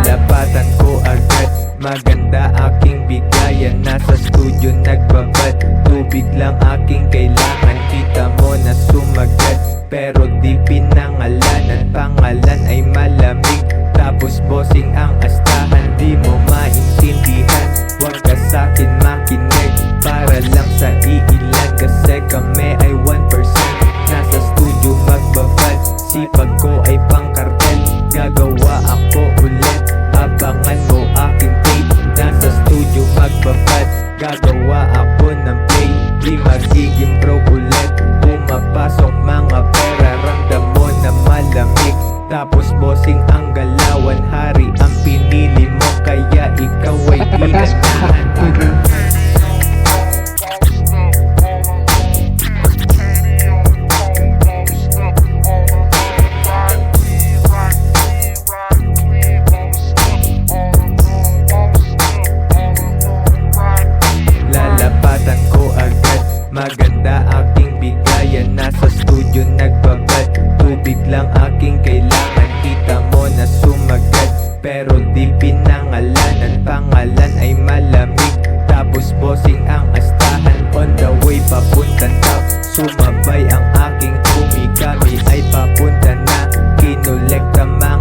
Lalapatan ko agad, maganda aking bigayan. Nasa studio nagbabad, tubig lang aking kailangan. Kita mo na sumagat, pero di pinangalanan. Pangalan ay malamig, tapos bossing ang astahan. Di mo maintindihan, huwag ka sa'kin makinig. Para lang sa iilan, kasi kami ay 1%. Nasa studio magbabad, sipag ko ay pangkartel. Gagawa ako ulit, abangan mo aking tape. Nasa studio magbabad, gagawa ako ng play. Di magiging broke ulit, pumapasok mga pera. Ramdam mo na malamig, tapos bossing ang galawan. Hari ang pinili mo, kaya ikaw ay di ganahan. Lalapatan ko agad, maganda aking bigayan. Nasa studio nagbabad, tubig lang aking kailangan. Kita mo na sumagat, pero di pinangalanan. Pangalan ay malamig, tapos bossing ang astahan. On the way papuntan top, sumabay ang aking kumikami. Ay papunta na, kinolekta mga